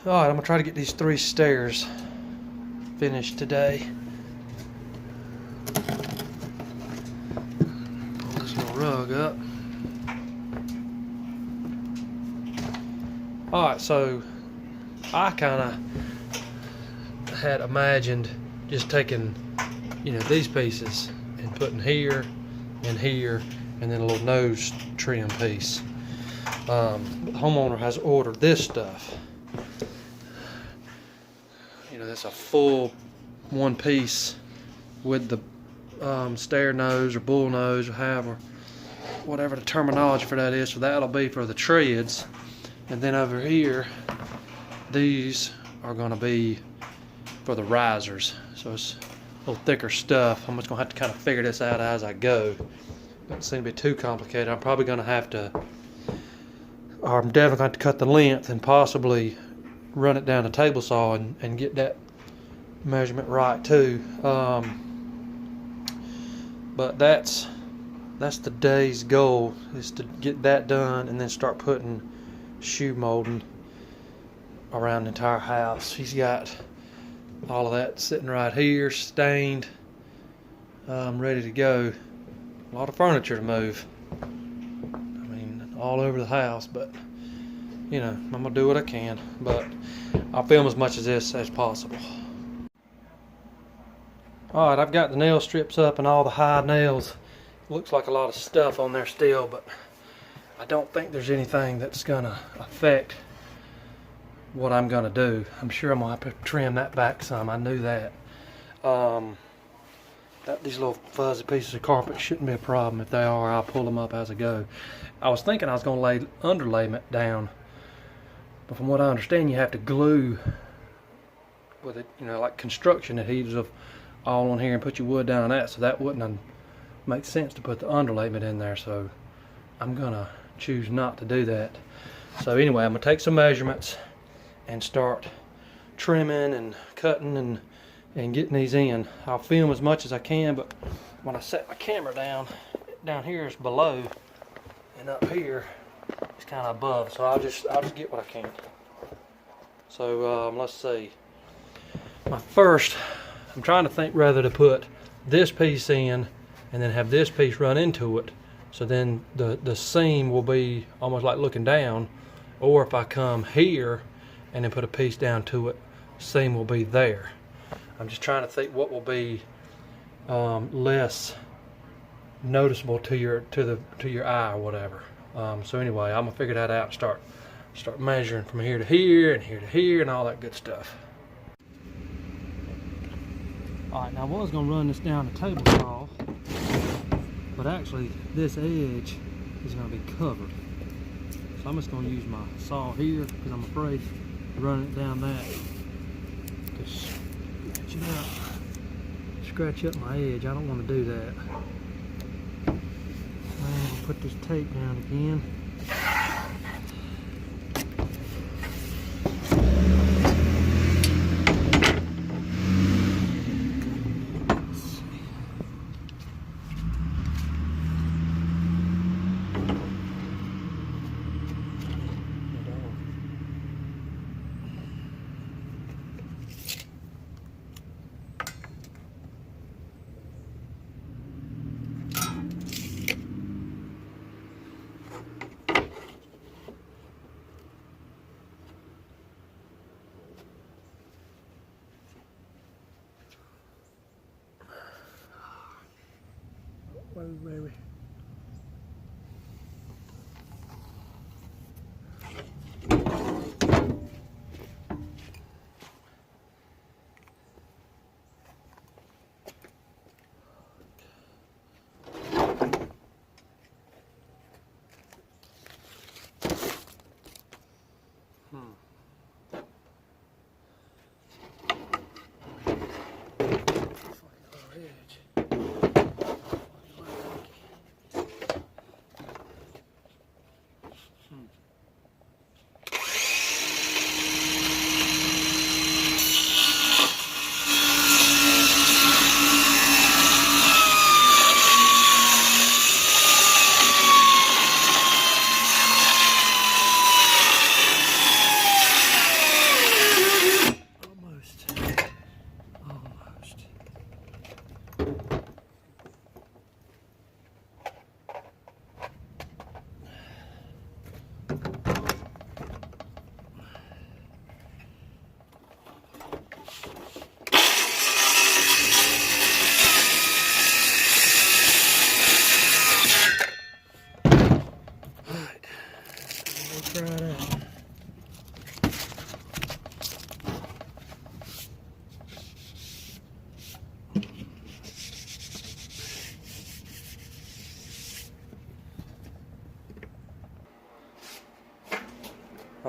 Alright, I'm gonna try to get these 3 stairs finished today. Pull this little rug up. Alright, so I kinda had imagined just taking, these pieces and putting here and here and then a little nose trim piece. The homeowner has ordered this stuff. That's a full one piece with the stair nose or bull nose or whatever the terminology for that is. So that'll be for the treads, and then over here these are going to be for the risers. So it's a little thicker stuff. I'm just going to have to kind of figure this out as I go. Doesn't seem to be too complicated. I'm probably going to have to, or I'm definitely going to have to cut the length and possibly run it down a table saw and get that measurement right too. But that's the day's goal, is to get that done and then start putting shoe molding around the entire house. He's got all of that sitting right here, stained, ready to go. A lot of furniture to move. I mean, all over the house, but I'm gonna do what I can, but I'll film as much of this as possible. Alright, I've got the nail strips up and all the high nails. Looks like a lot of stuff on there still, but I don't think there's anything that's gonna affect what I'm gonna do. I'm sure I'm gonna have to trim that back some. I knew that. These little fuzzy pieces of carpet shouldn't be a problem. If they are, I'll pull them up as I go. I was thinking I was gonna lay underlayment down, but from what I understand, you have to glue with it, like construction adhesive all on here and put your wood down on that, so that wouldn't make sense to put the underlayment in there, so I'm gonna choose not to do that. So anyway, I'm gonna take some measurements and start trimming and cutting and getting these in. I'll film as much as I can, but when I set my camera down here is below, and up here is kind of above, so I'll just get what I can. So let's see. I'm trying to think whether to put this piece in and then have this piece run into it, so then the seam will be almost like looking down, or if I come here and then put a piece down to it, seam will be there. I'm just trying to think what will be less noticeable to your eye or whatever. So anyway, I'm gonna figure that out and start measuring from here to here and here to here and all that good stuff. Alright, now I was going to run this down a table saw, but actually this edge is going to be covered. So I'm just going to use my saw here because I'm afraid running it down that to scratch up my edge. I don't want to do that. I'm going to put this tape down again. Whoa, baby.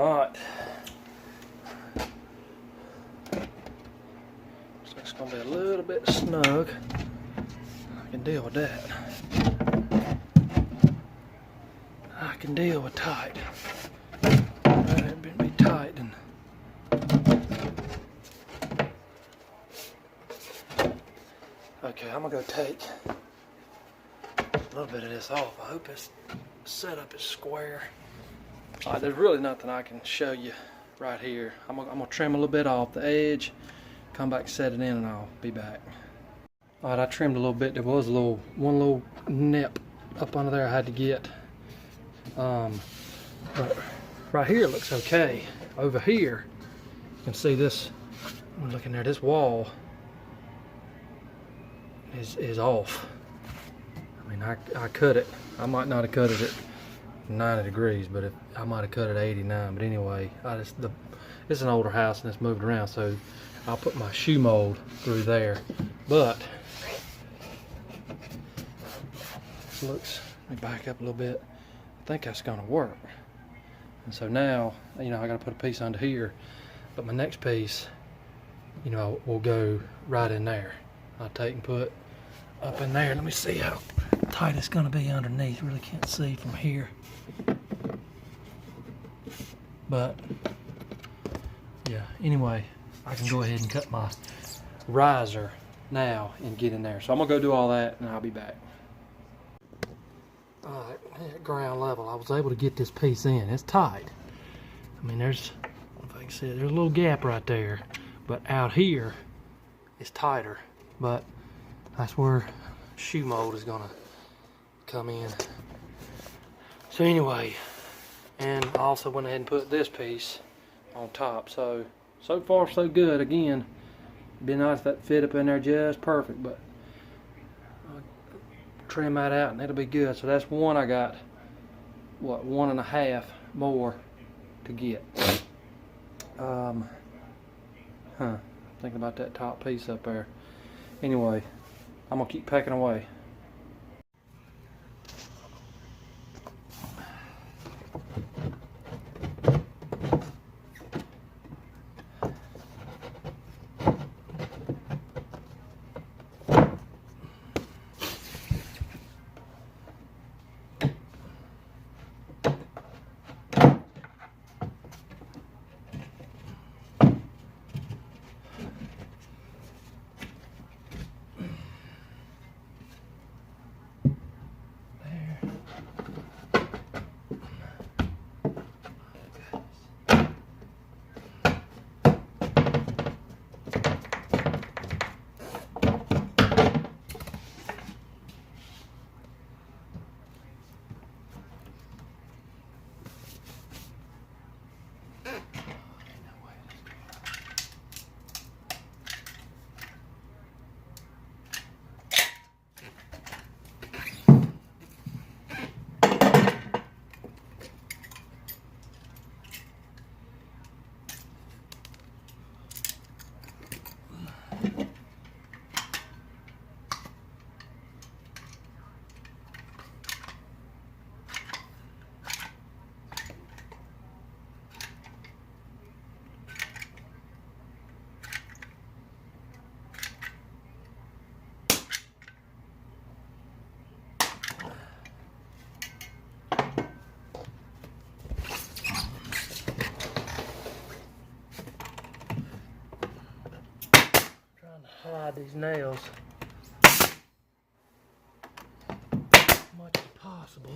Alright. So it's going to be a little bit snug. I can deal with that. I can deal with tight. It'd be tight. And okay, I'm going to go take a little bit of this off. I hope this setup is square. Alright, there's really nothing I can show you right here. I'm gonna trim a little bit off the edge, come back, set it in, and I'll be back. Alright, I trimmed a little bit. There was one little nip up under there I had to get. But right here it looks okay. Over here, you can see this. I'm looking there. This wall is off. I mean, I cut it. I might not have cut it at 90 degrees, but I might have cut it at 89. But anyway, it's an older house and it's moved around, so I'll put my shoe mold through there. But this looks, let me back up a little bit. I think that's gonna work. And so now, you know, I gotta put a piece under here, but my next piece, you know, will go right in there. I'll take and put up in there. Let me see how tight it's gonna be underneath. Really can't see from here. But yeah, anyway, I can go ahead and cut my riser now and get in there. So I'm gonna go do all that and I'll be back. Alright, at ground level, I was able to get this piece in. It's tight. I mean, there's, if I can see it, there's a little gap right there. But out here, it's tighter. But that's where shoe mold is gonna come in. So anyway, and I also went ahead and put this piece on top. So far so good. Again, it'd be nice if that fit up in there just perfect, but I'll trim that out and it'll be good. So that's one. I got, what, 1.5 more to get. Thinking about that top piece up there. Anyway, I'm gonna keep pecking away. Hide these nails as much as possible.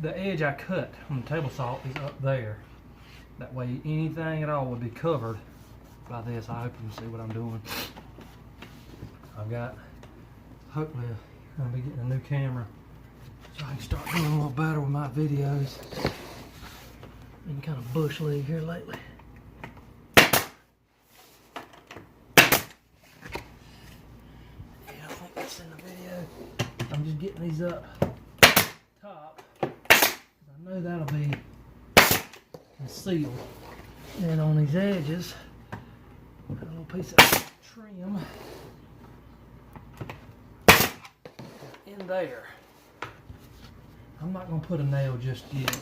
The edge I cut on the table saw is up there. That way anything at all would be covered by this. I hope you can see what I'm doing. I've got, hopefully I'm gonna be getting a new camera so I can start doing a little better with my videos. Been kind of bush league here lately. Yeah, I think that's in the video. I'm just getting these up top. I know that'll be sealed. And on these edges, got a little piece of trim in there. I'm not going to put a nail just yet.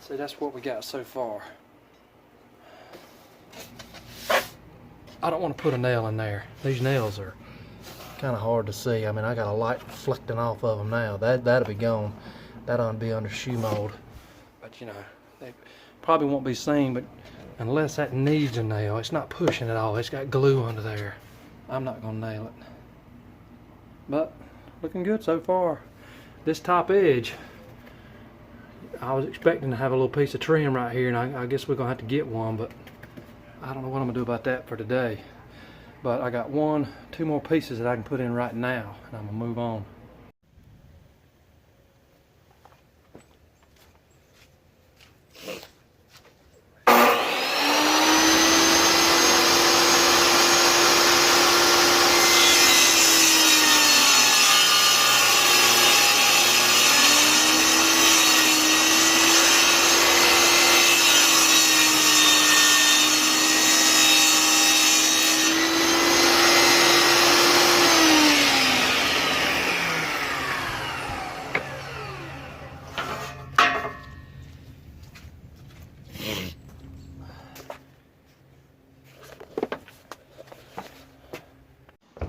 See, that's what we got so far. I don't want to put a nail in there. These nails are kind of hard to see. I mean, I got a light reflecting off of them now. That'll be gone. That'll be under shoe mold. But you know, they probably won't be seen, but unless that needs a nail, it's not pushing at all. It's got glue under there. I'm not gonna nail it. But looking good so far. This top edge, I was expecting to have a little piece of trim right here, and I guess we're gonna have to get one, but I don't know what I'm gonna do about that for today. But I got two more pieces that I can put in right now, and I'm gonna move on.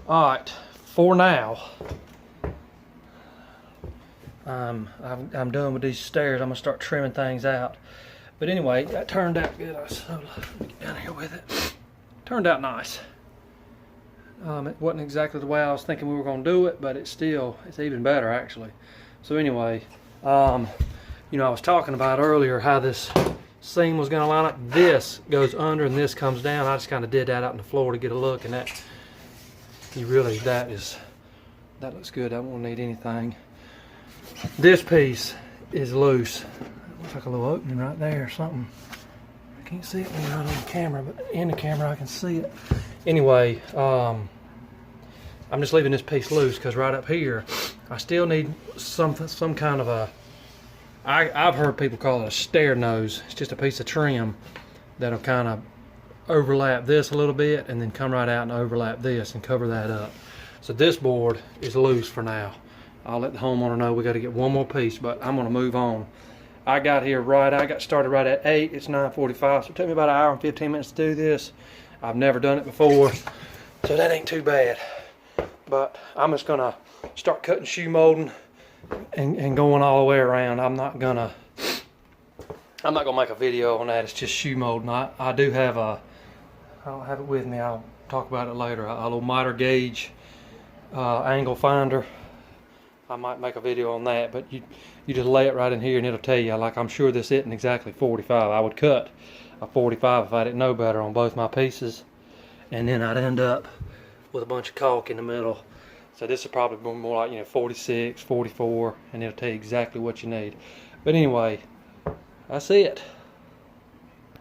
Alright, for now, I'm done with these stairs. I'm going to start trimming things out. But anyway, that turned out good. So let me get down here with it. Turned out nice. It wasn't exactly the way I was thinking we were going to do it, but it's even better actually. So anyway, you know, I was talking about earlier how this seam was going to line up. This goes under and this comes down. I just kind of did that out on the floor to get a look, and that looks good. I won't need anything. This piece is loose. Looks like a little opening right there or something. I can't see it when you're not on the camera, but in the camera I can see it. Anyway, I'm just leaving this piece loose because right up here I still need some kind of a, I've heard people call it a stair nose. It's just a piece of trim that'll kind of overlap this a little bit and then come right out and overlap this and cover that up. So this board is loose for now. I'll let the homeowner know we got to get one more piece, but I'm going to move on. I got started right at 8. It's 9:45, so it took me about 1 hour and 15 minutes to do this. I've never done it before, so that ain't too bad. But I'm just going to start cutting shoe molding and going all the way around. I'm not gonna make a video on that. It's just shoe molding. I do have I don't have it with me. I'll talk about it later. A little miter gauge angle finder. I might make a video on that, but you just lay it right in here and it'll tell you. Like, I'm sure this isn't exactly 45. I would cut a 45 if I didn't know better on both my pieces, and then I'd end up with a bunch of caulk in the middle. So this is probably more like, 46, 44, and it'll tell you exactly what you need. But anyway, that's it.